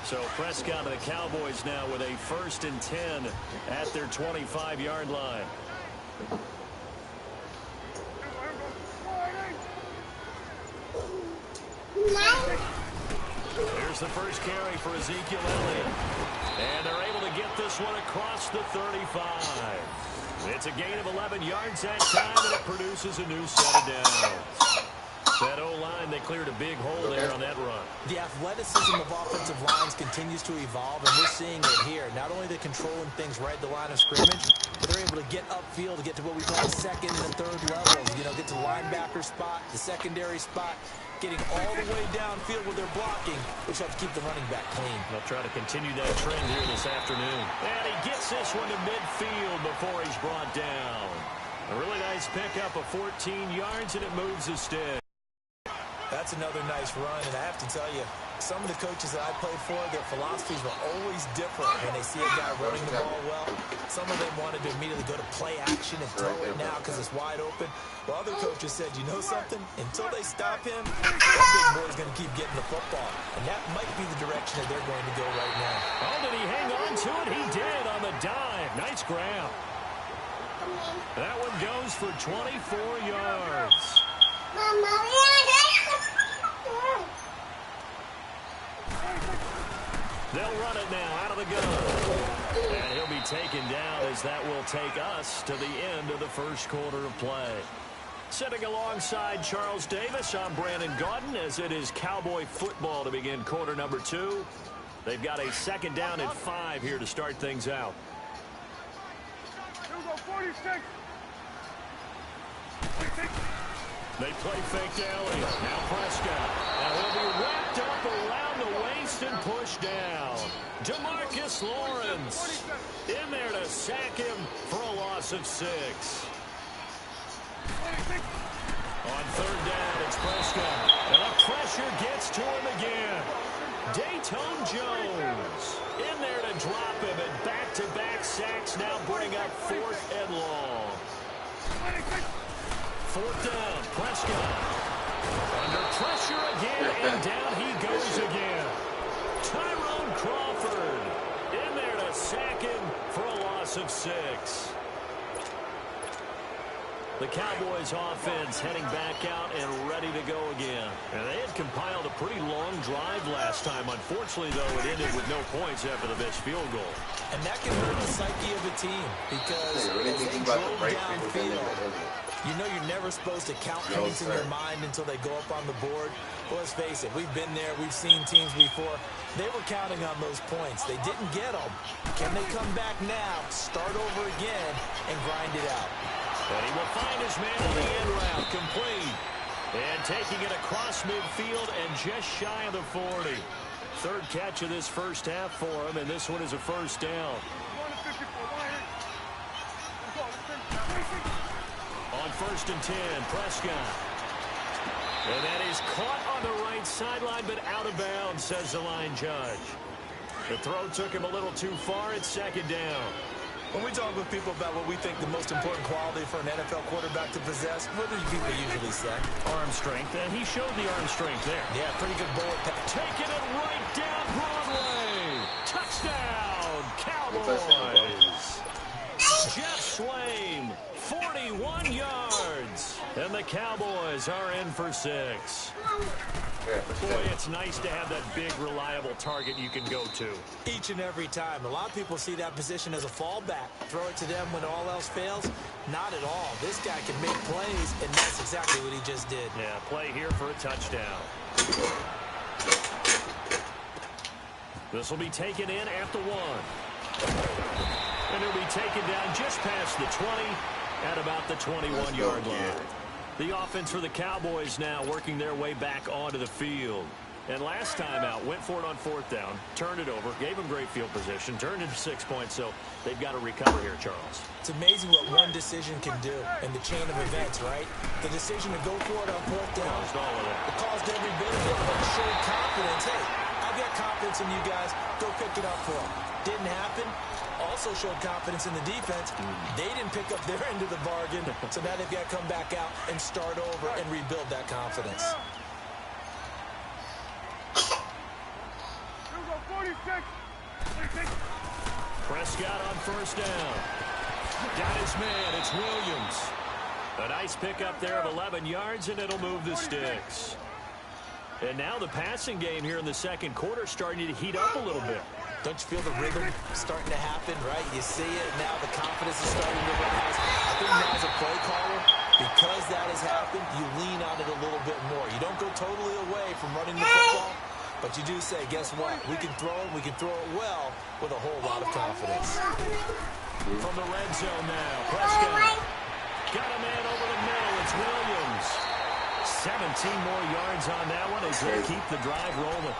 So Prescott and the Cowboys now with a 1st and 10 at their 25-yard line. Here's the first carry for Ezekiel Elliott. And they're able to get this one across the 35. It's a gain of 11 yards that time, and it produces a new set of downs. That O-line, they cleared a big hole there on that run. The athleticism of offensive lines continues to evolve, and we're seeing it here. Not only they're controlling things right at the line of scrimmage, but they're able to get upfield to get to what we call the second and third levels. You know, get to linebacker spot, the secondary spot, getting all the way downfield where they're blocking, which helps keep the running back clean. They'll try to continue that trend here this afternoon. And he gets this one to midfield before he's brought down. A really nice pickup of 14 yards, and it moves the stick. That's another nice run, and I have to tell you, some of the coaches that I played for, their philosophies were always different when they see a guy running the ball well. Some of them wanted to immediately go to play action and throw it now because it's wide open. While other coaches said, you know something? Until they stop him, that big boy's going to keep getting the football. And that might be the direction that they're going to go right now. Oh, did he hang on to it? He did on the dive. Nice grab. That one goes for 24 yards. They'll run it now out of the gun. And he'll be taken down as that will take us to the end of the first quarter of play. Sitting alongside Charles Davis, I'm Brandon Gaudin as it is Cowboy football to begin quarter number 2. They've got a 2nd down and 5 here to start things out. Here we go, 46. They play fake to Elliott. Now Prescott. And he'll be wrapped up around the waist and pushed down. DeMarcus Lawrence in there to sack him for a loss of 6. On 3rd down, it's Prescott. And the pressure gets to him again. Dayton Jones in there to drop him, and back-to-back sacks now bring up 4th and long. 4th down, Prescott. Under pressure again, and down he goes again. Tyrone Crawford in there to sack him for a loss of 6. The Cowboys offense heading back out and ready to go again. And they had compiled a pretty long drive last time. Unfortunately, though, it ended with no points after the missed field goal. And that can hurt the psyche of a team because as they drove downfield, you know you're never supposed to count points in your mind until they go up on the board. Well, let's face it, we've been there. We've seen teams before. They were counting on those points. They didn't get them. Can they come back now, start over again, and grind it out? And he will find his man on the end route, complete. And taking it across midfield and just shy of the 40. 3rd catch of this first half for him, and this one is a 1st down. On 1st and 10, Prescott. And that is caught on the right sideline, but out of bounds, says the line judge. The throw took him a little too far. It's 2nd down. When we talk with people about what we think the most important quality for an NFL quarterback to possess, what do people usually say? Arm strength, and he showed the arm strength there. Yeah, pretty good bullet pass. Taking it right down Broadway. Touchdown, Cowboys. Jeff Swaim, 41 yards. And the Cowboys are in for 6. Boy, it's nice to have that big, reliable target you can go to. Each and every time. A lot of people see that position as a fallback. Throw it to them when all else fails. Not at all. This guy can make plays, and that's exactly what he just did. Yeah, play here for a touchdown. This will be taken in at the 1. And it'll be taken down just past the 20 at about the 21-yard line. The offense for the Cowboys now working their way back onto the field. And last time out, went for it on 4th down, turned it over, gave them great field position, turned into 6 points, so they've got to recover here, Charles. It's amazing what one decision can do in the chain of events, right? The decision to go for it on 4th down. Caused all of that. It caused every bit of it, but it showed confidence. Hey, I've got confidence in you guys. Go pick it up for them. Didn't happen. Also showed confidence in the defense. They didn't pick up their end of the bargain, so now they've got to come back out and start over and rebuild that confidence. Here we go, 45. Prescott on first down. Got his man. It's Williams. A nice pickup there of 11 yards, and it'll move the sticks. And now the passing game here in the second quarter starting to heat up a little bit. Don't you feel the rhythm starting to happen, right? You see it, now the confidence is starting to rise. I think now as a play caller, because that has happened, you lean on it a little bit more. You don't go totally away from running the football, but you do say, guess what? We can throw it well with a whole lot of confidence. From the red zone now, Prescott. Got a man over the middle. It's Williams. 17 more yards on that one as they keep the drive rolling.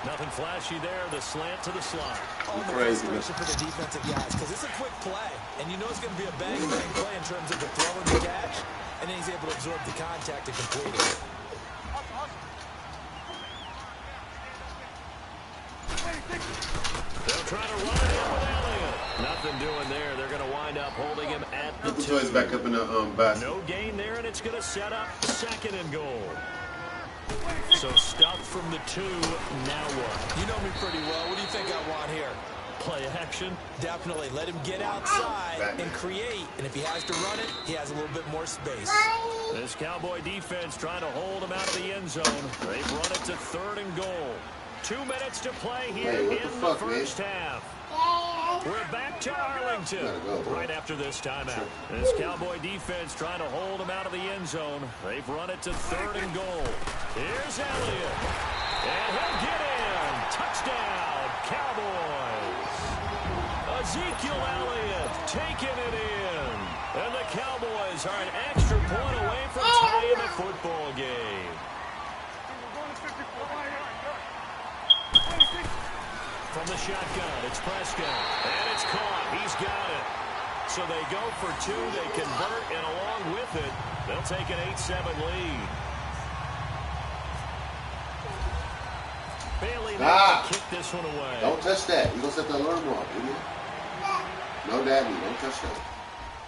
Nothing flashy there. The slant to the slot. All the frustration for the defensive guys because it's a quick play, and you know it's going to be a bang-bang play in terms of the throw and the catch, and then he's able to absorb the contact and complete it. They'll try to run it in with Elliott. Nothing doing there. They're going to wind up holding him at the 2. Back up in the basket. No gain there, and it's going to set up 2nd and goal. So stuffed from the 2. Now what? You know me pretty well. What do you think I want here? Play action? Definitely. Let him get outside and create. And if he has to run it, he has a little bit more space. This Cowboy defense trying to hold him out of the end zone. They've run it to 3rd and goal. 2 minutes to play here in the first half. We're back to Arlington right after this timeout. This Cowboy defense trying to hold him out of the end zone. They've run it to 3rd and goal. Here's Elliott. And he'll get in. Touchdown, Cowboys. Ezekiel Elliott taking it in. And the Cowboys are an extra point away from tying the football game. From the shotgun, it's Prescott. And it's caught. He's got it. So they go for 2. They convert, and along with it, they'll take an 8-7 lead. Bailey to kick this one away. Don't touch that. You're going to set the alarm off, didn't you? No, Daddy. Don't touch that.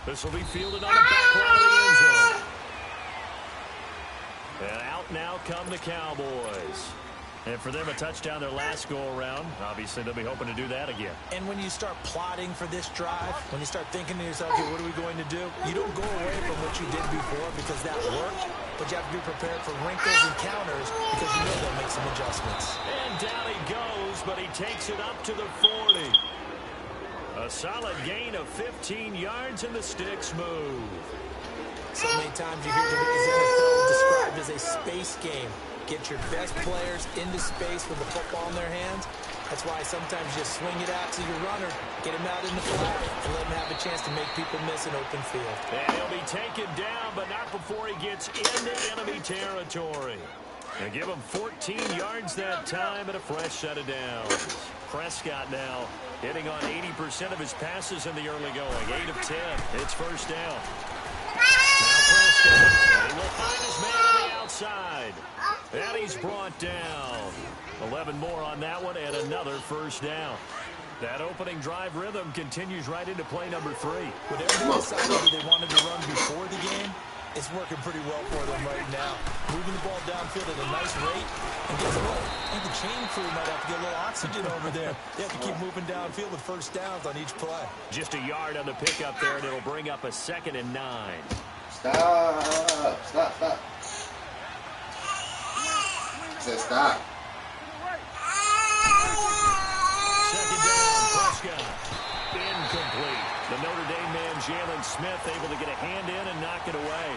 This will be fielded on the back line of the end zone. And out now come the Cowboys. And for them, a touchdown their last go-around. Obviously, they'll be hoping to do that again. And when you start plotting for this drive, when you start thinking to yourself, okay, what are we going to do? You don't go away from what you did before because that worked, but you have to be prepared for wrinkles and counters because you know they'll make some adjustments. And down he goes, but he takes it up to the 40. A solid gain of 15 yards, and the sticks move. So many times you hear today's NFL described as a space game. Get your best players into space with the football in their hands. That's why sometimes you just swing it out to your runner, get him out in the flat, and let him have a chance to make people miss an open field. And he'll be taken down, but not before he gets into enemy territory. And give him 14 yards that time and a fresh set of downs. Prescott now hitting on 80% of his passes in the early going. 8 of 10. It's first down. Now Prescott. And he will find his man on the outside. And he's brought down. 11 more on that one and another first down. That opening drive rhythm continues right into play number 3. Whatever they decided they wanted to run before the game, it's working pretty well for them right now. Moving the ball downfield at a nice rate. And guess what? I think the chain crew might have to get a little oxygen over there. They have to keep moving downfield with first downs on each play. Just a yard on the pickup there, and it'll bring up a 2nd and 9. Stop. Stop. I said stop. 2nd down, Prescott. Incomplete. The Notre Dame man, Jalen Smith, able to get a hand in and knock it away.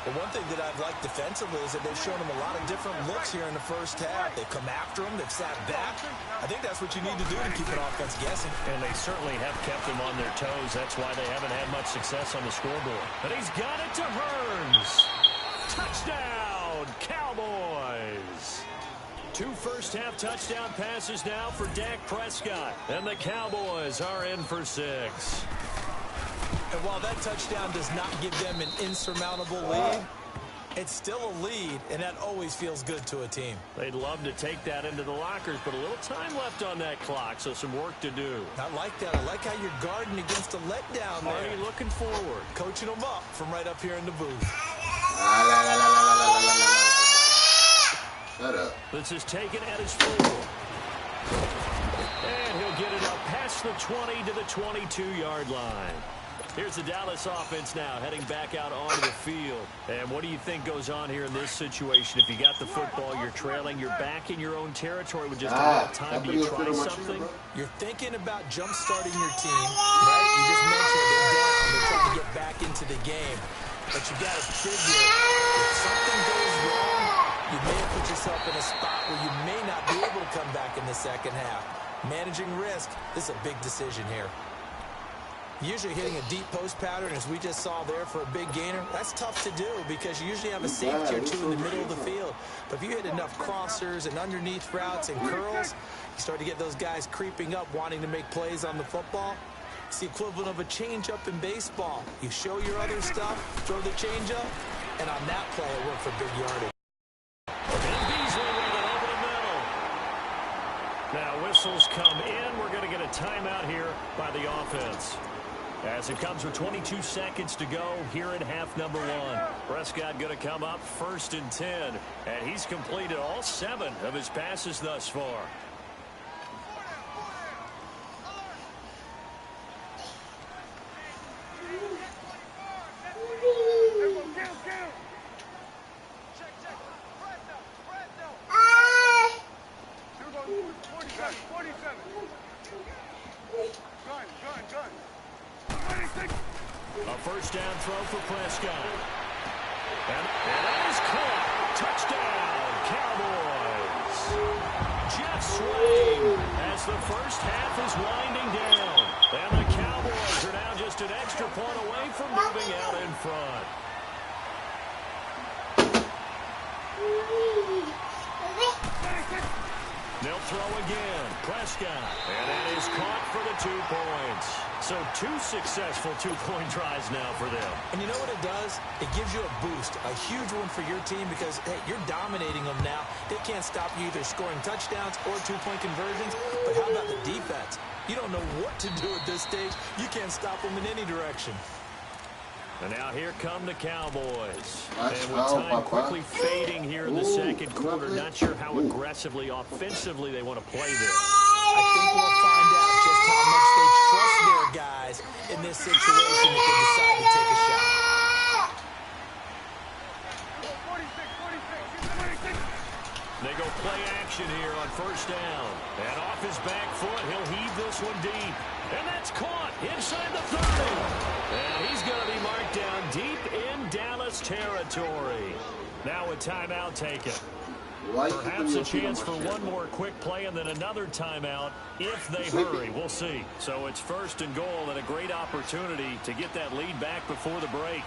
Well, one thing that I've liked defensively is that they've shown him a lot of different looks here in the first half. They've come after him. They've sat back. I think that's what you need to do to keep an offense guessing. And they certainly have kept them on their toes. That's why they haven't had much success on the scoreboard. But he's got it to Hearns. Touchdown, Cowboys. 2 first-half touchdown passes now for Dak Prescott. And the Cowboys are in for 6. And while that touchdown does not give them an insurmountable lead, it's still a lead, and that always feels good to a team. They'd love to take that into the lockers, but a little time left on that clock, so some work to do. I like that. I like how you're guarding against a letdown there. Already looking forward. Coaching them up from right up here in the booth. Shut up. This is taken at his full. And he'll get it up past the 20 to the 22-yard line. Here's the Dallas offense now heading back out onto the field. And what do you think goes on here in this situation? If you got the football, you're trailing, you're back in your own territory with just a little time. Do you try something? You're thinking about jump-starting your team, right? You just mentioned they're down. They're trying to get back into the game. But you got to figure if something goes wrong, you may have put yourself in a spot where you may not be able to come back in the second half. Managing risk, this is a big decision here. Usually hitting a deep post pattern, as we just saw there for a big gainer, that's tough to do because you usually have a safety or two in the middle of the field. But if you hit enough crossers and underneath routes and curls, you start to get those guys creeping up, wanting to make plays on the football. It's the equivalent of a changeup in baseball. You show your other stuff, throw the changeup, and on that play, it worked for big yardage. Now whistles come in. We're going to get a timeout here by the offense. As it comes with 22 seconds to go here in half number one. Prescott going to come up 1st and 10. And he's completed all 7 of his passes thus far. A first down throw for Prescott. And that is caught. Touchdown, Cowboys. Jeff Swain as the first half is winding down. And the Cowboys are now just an extra point away from moving out in front. They'll throw again. Prescott. And that is caught for the 2 points. So 2 successful 2-point tries now for them. And you know what it does? It gives you a boost, a huge one for your team because, hey, you're dominating them now. They can't stop you either scoring touchdowns or 2-point conversions. But how about the defense? You don't know what to do at this stage. You can't stop them in any direction. And now here come the Cowboys. And with time quickly fading here in the second quarter, not sure how aggressively, offensively they want to play this. I think we'll find out just how much they trust their guys in this situation if they decide to take a shot. They go play action here on first down. And off his back foot, he'll heave this one deep. And that's caught inside the 30. And he's going to be marked down deep in Dallas territory. Now a timeout taken. Perhaps a chance for one more quick play and then another timeout if they hurry. We'll see. So it's 1st and goal and a great opportunity to get that lead back before the break.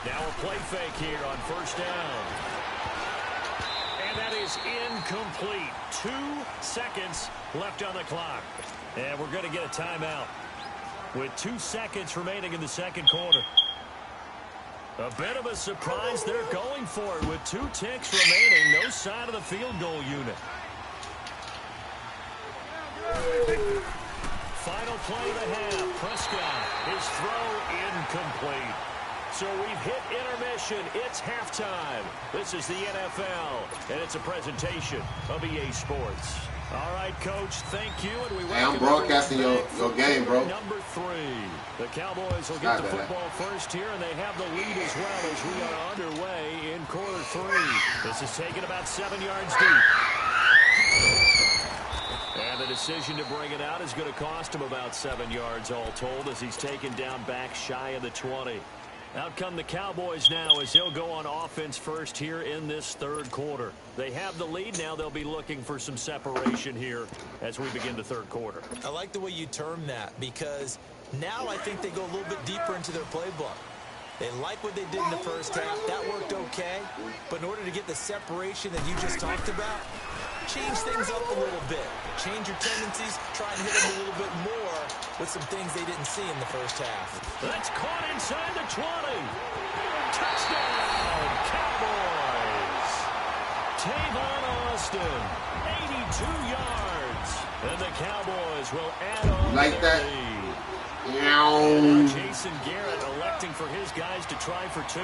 Now a play fake here on first down. And that is incomplete. 2 seconds left on the clock. And we're going to get a timeout with 2 seconds remaining in the second quarter. A bit of a surprise. They're going for it with 2 ticks remaining. No sign of the field goal unit. Final play of the half. Prescott, his throw incomplete. So we've hit intermission. It's halftime. This is the NFL, and it's a presentation of EA Sports. All right, Coach, thank you, and we welcome I'm broadcasting your game, bro. Number 3. The Cowboys will get the football first here, and they have the lead as well as we are underway in quarter 3. This is taken about 7 yards deep. And the decision to bring it out is going to cost him about 7 yards all told as he's taken down back shy of the 20. Out come the Cowboys now as they'll go on offense first here in this third quarter. They have the lead now. They'll be looking for some separation here as we begin the third quarter. I like the way you term that because now I think they go a little bit deeper into their playbook. They like what they did in the first half. That worked okay. But in order to get the separation that you just talked about, change things up a little bit. Change your tendencies. Try and hit them a little bit more with some things they didn't see in the first half. That's caught inside the 20. Touchdown, Cowboys. Tavon Austin, 82 yards. And the Cowboys will add on like that lead. And Jason Garrett electing for his guys to try for 2.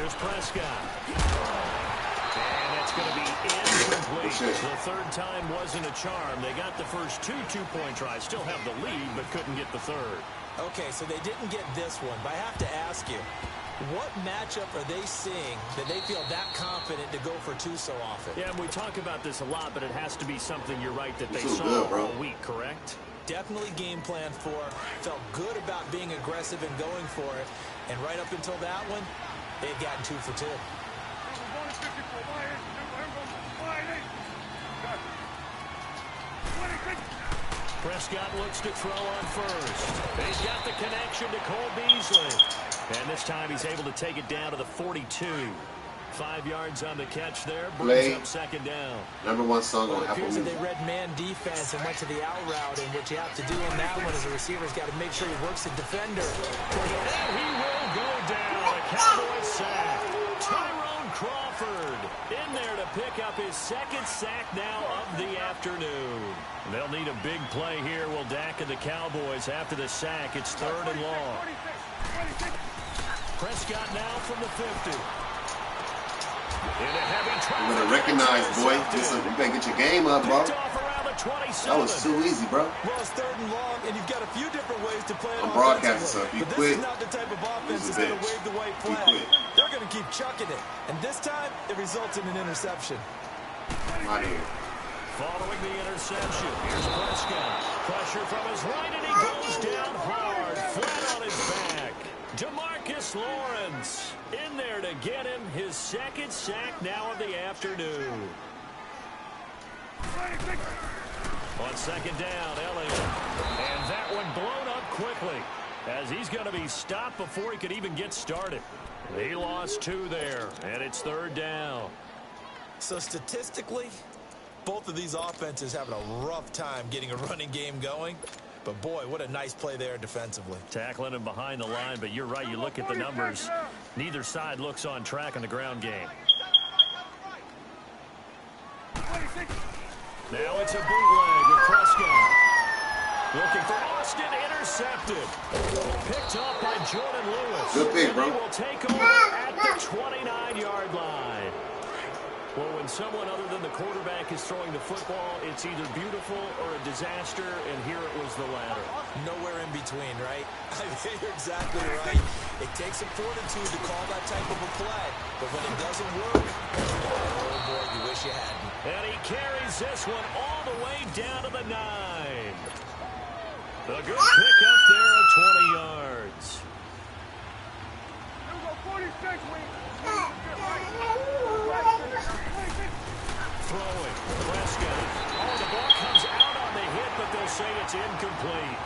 Here's Prescott. And it's going to be incomplete. The third time wasn't a charm. They got the first two-point tries. Still have the lead, but couldn't get the third. Okay, so they didn't get this one, but I have to ask you, what matchup are they seeing that they feel that confident to go for two so often? Yeah, and we talk about this a lot, but it has to be something, you're right, that they saw all week, correct? Definitely game plan for, felt good about being aggressive and going for it, and right up until that one, they had gotten 2 for 2. Prescott looks to throw on first. He's got the connection to Cole Beasley. And this time he's able to take it down to the 42. 5 yards on the catch there. Brings up second down. #1 song on Apple Music. Music. They read man defense and went to the out route, and what you have to do in that one as a receiver's got to make sure he works the defender. And he will go down. A Cowboys sack. Tyrone Crawford in there to pick up his second sack now of the afternoon. They'll need a big play here. Will Dak and the Cowboys after the sack. It's 3rd and long. Prescott now from the 50. I'm going to recognize, boy. You better get your game up, bro. That was too easy, bro. Well, it's 3rd and long, and you've got a few different ways to play it. I'm broadcasting, so if you but quit, this is not the type of offense that's going to wave the white flag. They're going to keep chucking it. And this time, it results in an interception. I'm out of here. Following the interception, here's Prescott. Pressure from his right, and he goes down hard, flat on his back. DeMarcus Lawrence in there to get him his second sack now of the afternoon. On second down, Elliott. And that one blown up quickly as he's going to be stopped before he could even get started. He lost 2 there, and it's 3rd down. So statistically, both of these offenses having a rough time getting a running game going. But, boy, what a nice play there defensively. Tackling him behind the line, but you're right. You look at the numbers. Neither side looks on track in the ground game. Now it's a bootleg with Prescott. Looking for Austin, intercepted. Picked off by Jordan Lewis. Good pick, bro. And he will take over at the 29-yard line. Well, when someone other than the quarterback is throwing the football, it's either beautiful or a disaster, and here it was the latter. Nowhere in between, right? I mean, you're exactly right. It takes some fortitude to call that type of a play, but when it doesn't work, oh boy, you wish you hadn't. And he carries this one all the way down to the 9. A good pickup there of 20 yards. Throwing. Prescott. Oh, the ball comes out on the hit, but they'll say it's incomplete.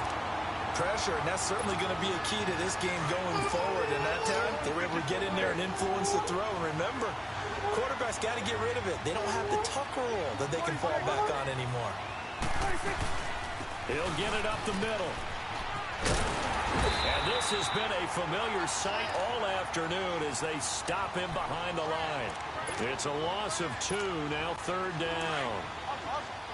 Pressure, and that's certainly going to be a key to this game going forward. And that time, they were able to get in there and influence the throw. And remember, quarterback's got to get rid of it. They don't have the tucker roll that they can fall back on anymore. He'll get it up the middle. And this has been a familiar sight all afternoon as they stop him behind the line. It's a loss of 2, now 3rd down.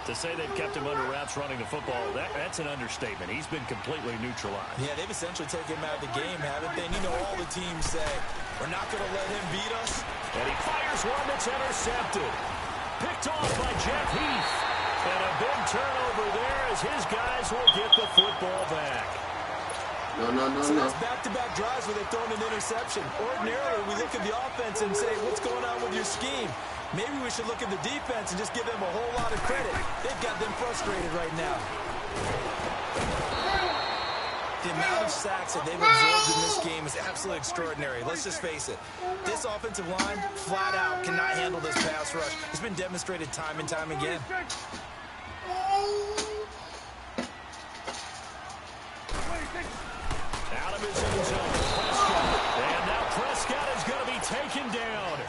To say they've kept him under wraps running the football, that's an understatement. He's been completely neutralized. Yeah, they've essentially taken him out of the game, haven't they? And you know all the teams say, we're not going to let him beat us. And he fires one that's intercepted. Picked off by Jeff Heath. And a big turnover there as his guys will get the football back. No. So that's back-to-back drives where they've thrown an interception. Ordinarily, we look at the offense and say, what's going on with your scheme? Maybe we should look at the defense and just give them a whole lot of credit. They've got them frustrated right now. The amount of sacks that they've absorbed in this game is absolutely extraordinary. Let's just face it. This offensive line, flat out, cannot handle this pass rush. It's been demonstrated time and time again. Out of his own zone, Prescott. And now Prescott is going to be taken down.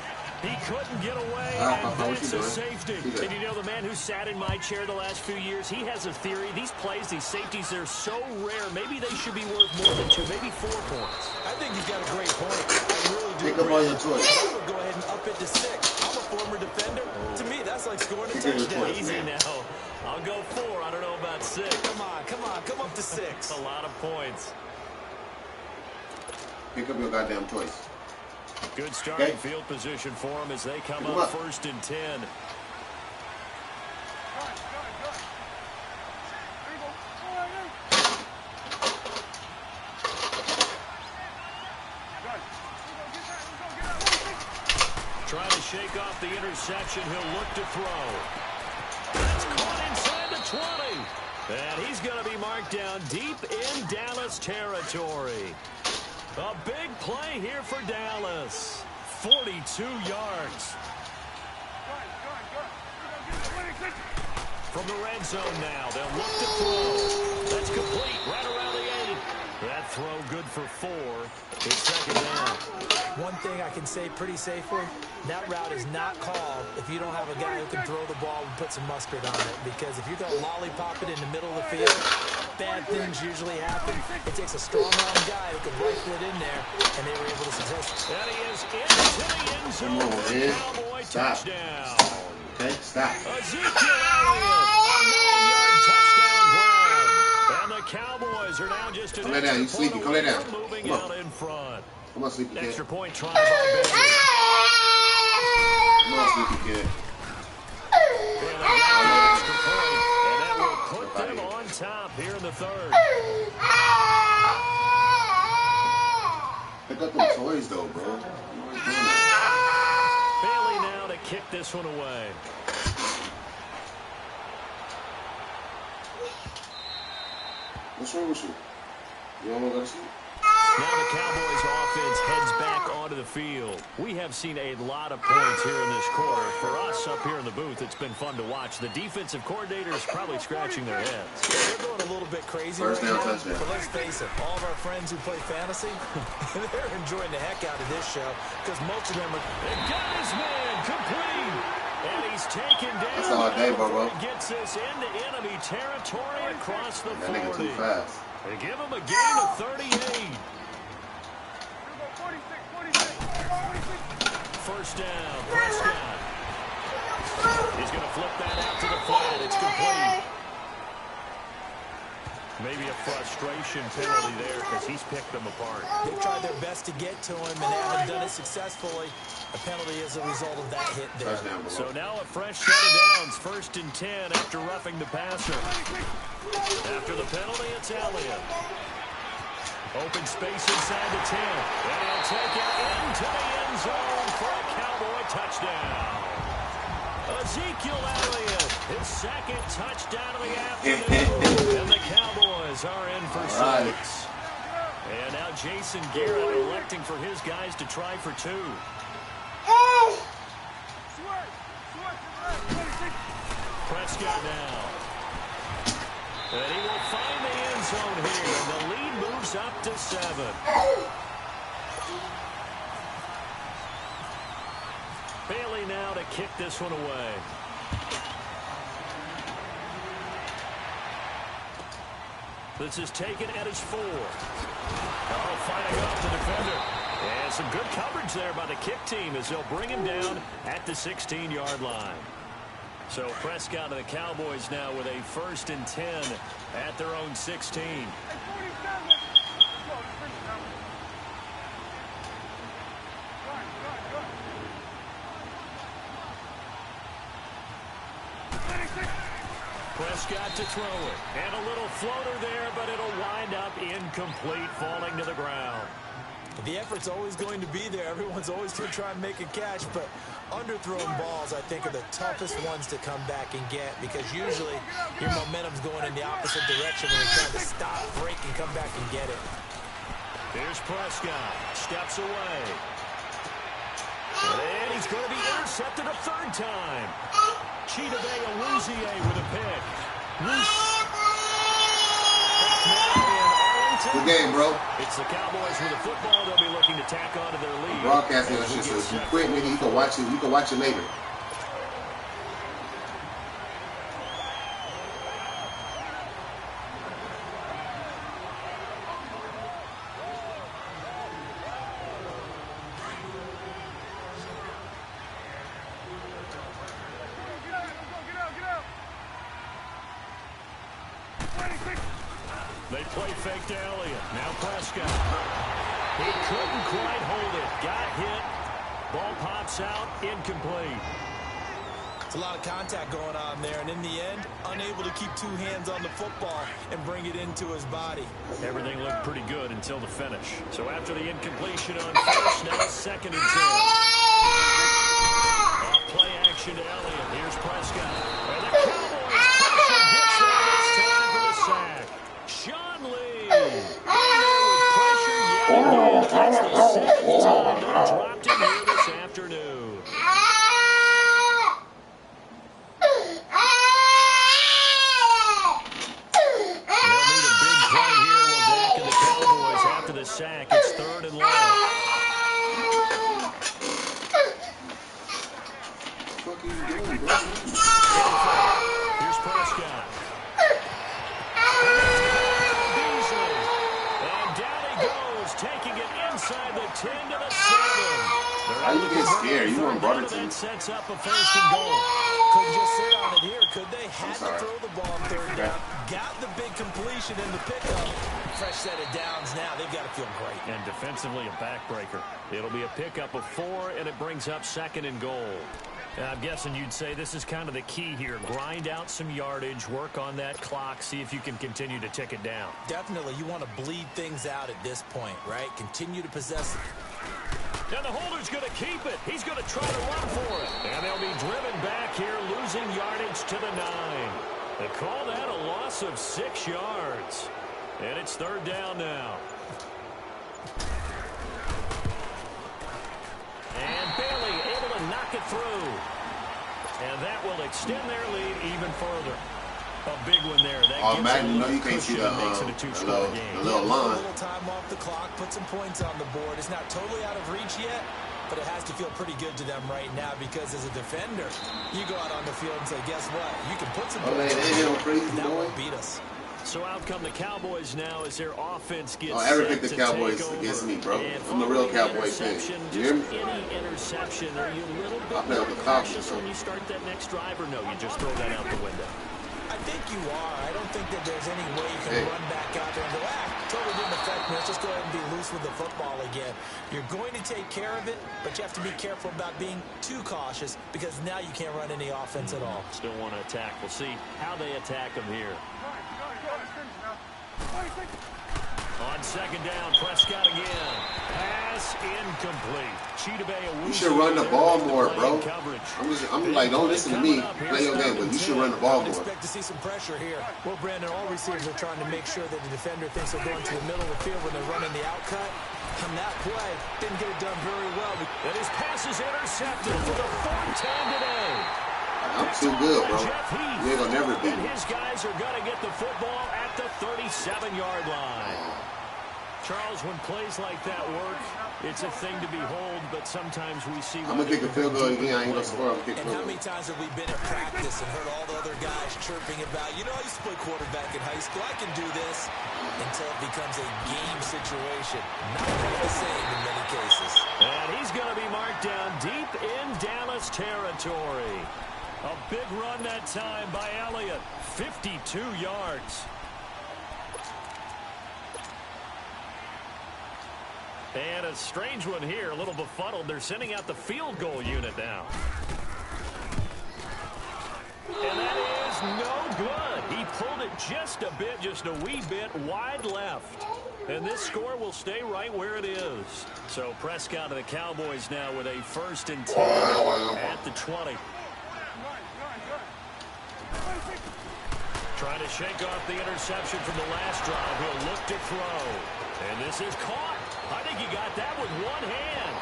He couldn't get away, and that's a safety. And you know, the man who sat in my chair the last few years, he has a theory. These plays, these safeties, they're so rare. Maybe they should be worth more than 2, maybe 4 points. I think he's got a great point. I really do. Pick up on your choice. I would go ahead and up it to 6. I'm a former defender. To me, that's like scoring a touchdown. Easy now. I'll go 4. I don't know about 6. Come up to 6. A lot of points. Pick up your goddamn choice. Good starting field position for them as they come up 1st and 10. Trying to shake off the interception. He'll look to throw. That's caught inside the 20. And he's going to be marked down deep in Dallas territory. A big play here for Dallas. 42 yards. From the red zone now. They'll look to throw. That's complete right around the 8. That throw good for 4. It's 2nd down. One thing I can say pretty safely, that route is not called if you don't have a guy who can throw the ball and put some mustard on it. Because if you're going to lollipop it in the middle of the field, bad things usually happen. It takes a strong-arm guy who can rifle it in there, and they were able to successfully. And he is into the end zone for a Cowboy touchdown. Okay, stop. Ezekiel Elliott, a 9-yard touchdown grab. And the Cowboys are now just an extra point away from moving out in front. Come on, sleepy kid. Extra point try by Bailey. Come on, sleepy kid. And that will put them on top here in the 3rd. Pick up them toys, though, bro. Bailey now to kick this one away. What's wrong with you? You don't want to go to sleep? Now the Cowboys offense heads back onto the field. We have seen a lot of points here in this quarter. For us up here in the booth, it's been fun to watch. The defensive coordinators probably scratching their heads. They're going a little bit crazy right now, but let's face it, all of our friends who play fantasy, they're enjoying the heck out of this show because most of them are... They got his man complete. And he's taken down. That's all day, bro. Gets us into enemy territory across the 40. That nigga too fast. They give him a gain of 38. First down, Prescott. He's going to flip that out to the flat. It's complete. Maybe a frustration penalty there because he's picked them apart. They've tried their best to get to him and they haven't done it successfully. A penalty is a result of that hit there. So now a fresh set of downs. 1st and 10 after roughing the passer. After the penalty, it's Elliott. Open space inside the 10. And he'll take it into the end zone for a Cowboy touchdown. Ezekiel Elliott, his 2nd touchdown of the afternoon. And the Cowboys are in for 6. And now Jason Garrett electing for his guys to try for 2. Prescott now. And he will find the end zone here. And the lead moves up to 7. Bailey now to kick this one away. This is taken at his 4. Oh, fighting off the defender. And some good coverage there by the kick team as they'll bring him down at the 16-yard line. So Prescott and the Cowboys now with a 1st and 10 at their own 16. Prescott to throw it. And a little floater there, but it'll wind up incomplete, falling to the ground. The effort's always going to be there. Everyone's always going to try and make a catch, but underthrown balls, I think, are the toughest ones to come back and get because usually your momentum's going in the opposite direction when you're trying to stop, break, and come back and get it. Here's Prescott. Steps away. And he's going to be intercepted a 3rd time. Chidobe with a pick. Good game, bro. It's the Cowboys with a football. They'll be looking to tack onto their lead. Broadcasting that shit, so if you quit, nigga, you can watch it. You can watch it later. They play fake to Elliott. Now Prescott. He couldn't quite hold it. Got hit. Ball pops out. Incomplete. It's a lot of contact going on there, and in the end, unable to keep two hands on the football and bring it into his body. Everything looked pretty good until the finish. So after the incompletion on first, now 2nd and 10. Off play action to Elliott. Here's Prescott. And the Cowboys pressure gets there this time for the sack. Sean Lee. In there with pressure yet again. That's the 7th time they've dropped him here this afternoon. Sack. It's 3rd and long. What the fuck are you doing, bro? Here's Prescott. And down he goes, taking it inside the 10 to the 7. How you get scared? You want brought it to me. That sets up a 1st and goal. Couldn't just sit on it here, could they? Had to throw the ball on 3rd down. Got the big completion in the pickup. Fresh set of downs now. They've got to feel great. And defensively a backbreaker. It'll be a pickup of 4, and it brings up 2nd and goal. And I'm guessing you'd say this is kind of the key here. Grind out some yardage, work on that clock, see if you can continue to tick it down. Definitely. You want to bleed things out at this point, right? Continue to possess it. And the holder's going to keep it. He's going to try to run for it. And they'll be driven back here, losing yardage to the 9. They call that a loss of 6 yards. And it's 3rd down now. And Bailey able to knock it through. And that will extend their lead even further. A big one there. That Madden, you know you can't see the little line. A little time off the clock, put some points on the board. It's not totally out of reach yet, but it has to feel pretty good to them right now because as a defender, you go out on the field and say, guess what? You can put some points on the board, and that won't beat us. So out come the Cowboys now as their offense gets set. Ever pick the Cowboys against me, bro. I'm the real Cowboy fan. You hear me? Any interception, are you a little bit more cautious when you start that next drive, or no, you just throw that out the window? I think you are. I don't think that there's any way you can run back out there and go, totally didn't affect me. Let's just go ahead and be loose with the football again. You're going to take care of it, but you have to be careful about being too cautious because now you can't run any offense at all. Still want to attack. We'll see how they attack them here. On 2nd down, Prescott again. Pass incomplete. You should run the ball more, bro. I'm like, don't listen to me. Play your game, but you should run the ball more. Expect to see some pressure here. Well, Brandon, all receivers are trying to make sure that the defender thinks they're going to the middle of the field when they're running the out cut. On that play, didn't get it done very well. And his pass is intercepted for the 4th time today. I'm too good, bro. You ain't gonna never beat me. His guys are gonna get the football at the 37-yard line. Charles, when plays like that work, it's a thing to behold, but sometimes we see... I'm gonna kick a field goal again. I ain't gonna score. I'm gonna kick a field goal. And how many times have we been at practice and heard all the other guys chirping about, you know, I used to play quarterback in high school. I can do this. Until it becomes a game situation. Not quite the same in many cases. And he's going to be marked down deep in Dallas territory. A big run that time by Elliott. 52 yards. And a strange one here, a little befuddled. They're sending out the field goal unit now. And that is no good. He pulled it just a bit, just a wee bit wide left. And this score will stay right where it is. So Prescott of the Cowboys now with a 1st and 10 at the 20. Trying to shake off the interception from the last drive. He'll look to throw. And this is caught. I think he got that with one hand.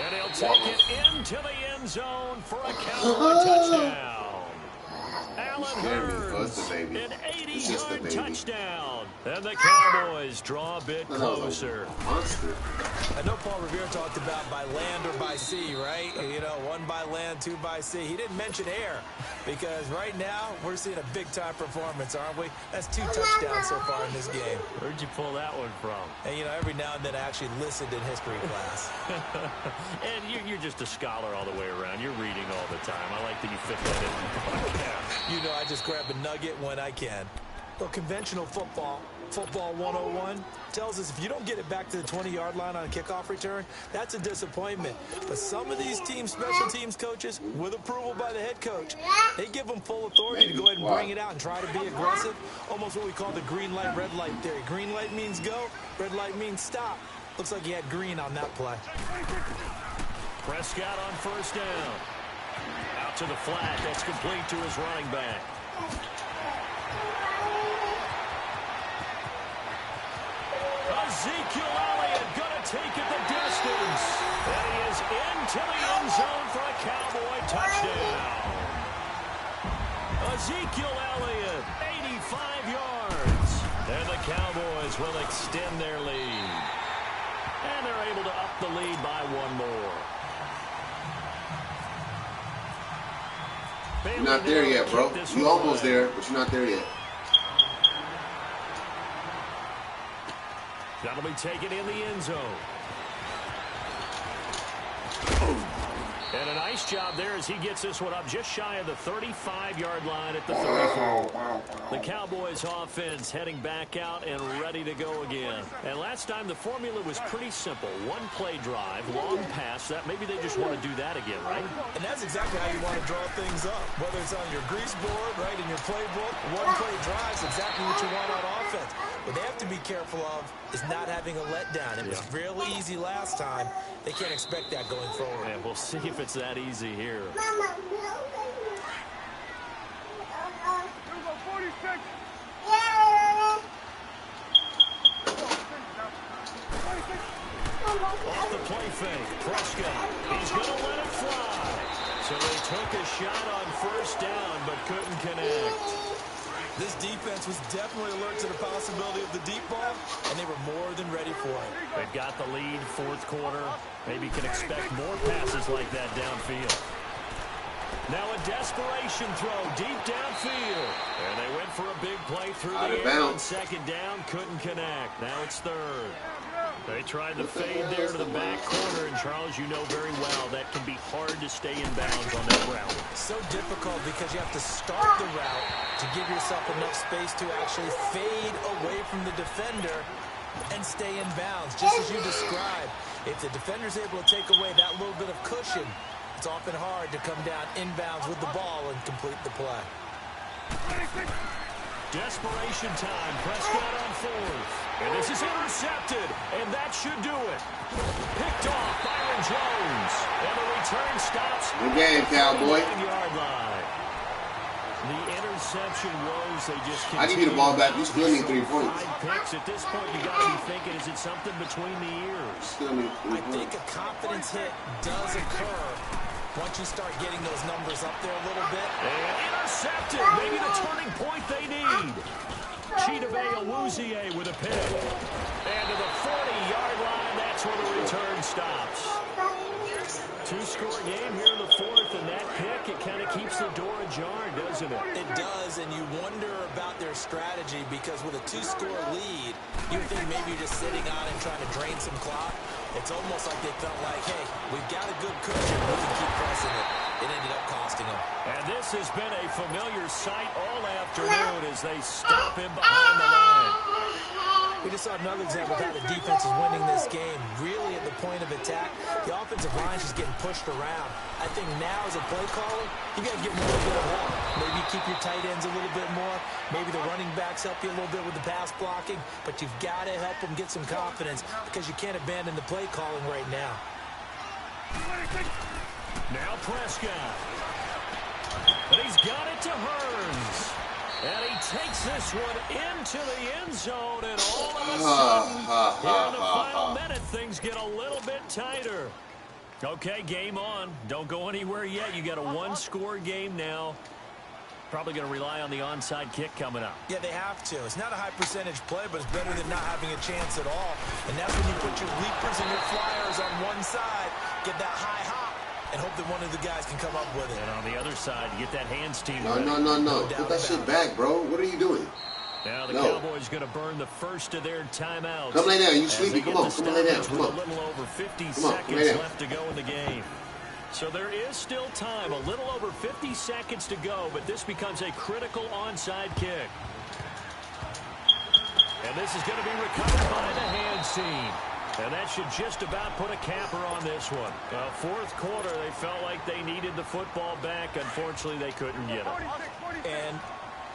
And he'll take it into the end zone for a Cowboy touchdown. Allen Hurns, an 80-yard touchdown. And the Cowboys draw a bit closer. I know Paul Revere talked about by land or by sea, right? You know, 1 by land, 2 by sea. He didn't mention air because right now we're seeing a big-time performance, aren't we? That's 2 touchdowns so far in this game. Where'd you pull that one from? And, you know, every now and then I actually listened in history class. And you're just a scholar all the way around. You're reading all the time. I like that you fit that in the podcast. You know, I just grab a nugget when I can. Well, conventional football 101, tells us if you don't get it back to the 20-yard line on a kickoff return, that's a disappointment. But some of these teams, special teams coaches, with approval by the head coach, they give them full authority to go ahead and bring it out and try to be aggressive. Almost what we call the green light, red light theory. Green light means go, red light means stop. Looks like he had green on that play. Prescott on first down. Out to the flat. That's complete to his running back. Ezekiel Elliott going to take it the distance. And he is into the end zone for a Cowboy touchdown. Ezekiel Elliott, 85 yards. And the Cowboys will extend their lead. And they're able to up the lead by one more. You're not there yet, bro. You're almost there, but you're not there yet. That'll be taken in the end zone. And a nice job there as he gets this one up just shy of the 35-yard line at the 34. The Cowboys offense heading back out and ready to go again. And last time the formula was pretty simple. One play drive, long pass. That maybe they just want to do that again, right? And that's exactly how you want to draw things up. Whether it's on your grease board, right, in your playbook, one play drive is exactly what you want on offense. What they have to be careful of is not having a letdown. It was real easy last time. They can't expect that going forward. And we'll see if it's that easy here. Off the play fake, Prescott. He's going to let it fly. So they took a shot on first down, but couldn't connect. This defense was definitely alert to the possibility of the deep ball, and they were more than ready for it. They've got the lead, fourth quarter. Maybe can expect more passes like that downfield. Now a desperation throw deep downfield. And they went for a big play through the air on second down. Couldn't connect. Now it's third. They tried the fade there to the back corner, and Charles, you know very well that can be hard to stay in bounds on that route. So difficult because you have to start the route to give yourself enough space to actually fade away from the defender and stay in bounds, just as you described. If the defender's able to take away that little bit of cushion, it's often hard to come down inbounds with the ball and complete the play. Desperation time. Prescott on fourth. And this is intercepted. And that should do it. Picked off Byron Jones. And the return stops. Good game, Cowboy. Yard line. The interception woes. They just continue. I give you the ball back. You still need 3 points. 5 picks. At this point, you got to be thinking, is it something between the ears? Still need 3 I think a confidence hit does occur once you start getting those numbers up there a little bit. And intercepted. Maybe the turning point they need. Chidobe with a pick. And to the 40-yard line, that's where the return stops. 2-score game here in the fourth, and that pick, it kind of keeps the door ajar, doesn't it? It does, and you wonder about their strategy because with a 2-score lead, you think maybe you're just sitting on and trying to drain some clock. It's almost like they felt like, hey, we've got a good cushion, we can keep pressing it. It ended up costing them. And this has been a familiar sight all afternoon as they stop him behind the line. We just saw another example of how the defense is winning this game. Really at the point of attack, the offensive line is just getting pushed around. I think now as a play caller, you got to give them a little bit of help. Maybe keep your tight ends a little bit more. Maybe the running backs help you a little bit with the pass blocking. But you've got to help them get some confidence because you can't abandon the play calling right now. Now Prescott. But he's got it to Hearns. And he takes this one into the end zone, and all of a sudden, here in the final minute, things get a little bit tighter. Okay, game on. Don't go anywhere yet. You got a 1-score game now. Probably going to rely on the onside kick coming up. Yeah, they have to. It's not a high-percentage play, but it's better than not having a chance at all. And that's when you put your leapers and your flyers on one side, get that high hop, and hope that one of the guys can come up with it. And on the other side, you get that hands team. No. Put that shit back, bro. What are you doing? Now the Cowboys going to burn the first of their timeouts. Come lay down. You sleepy. Come on. Come lay down. Come on. A little over 50 seconds left to go in the game. So there is still time. A little over 50 seconds to go, but this becomes a critical onside kick. And this is going to be recovered by the hands team. And that should just about put a capper on this one. Fourth quarter, they felt like they needed the football back. Unfortunately, they couldn't get it. And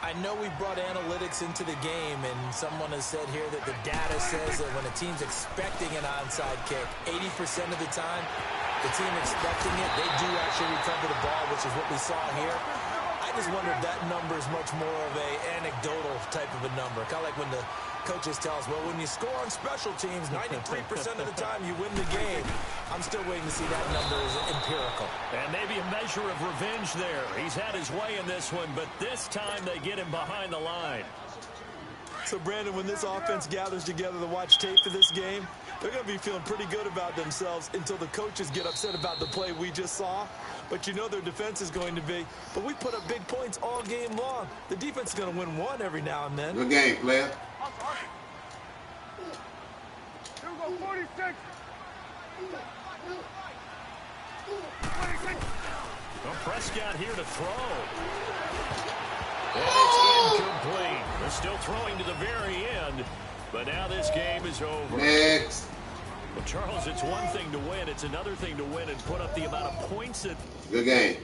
I know we brought analytics into the game, and someone has said here that the data says that when a team's expecting an onside kick, 80% of the time, the team expecting it, they do actually recover the ball, which is what we saw here. I just wonder if that number is much more of a anecdotal type of a number. Kind of like when the coaches tell us, well, when you score on special teams, 93% of the time you win the game. I'm still waiting to see that number is empirical. And maybe a measure of revenge there. He's had his way in this one, but this time they get him behind the line. So, Brandon, when this offense gathers together to watch tape for this game, they're going to be feeling pretty good about themselves until the coaches get upset about the play we just saw. But you know their defense is going to be. But we put up big points all game long. The defense is going to win one every now and then. Good game, player. Here we go, 46. Well, Prescott here to throw. And it's incomplete. They're still throwing to the very end. But now this game is over. Next. Well, Charles, it's one thing to win. It's another thing to win and put up the amount of points that... Good game.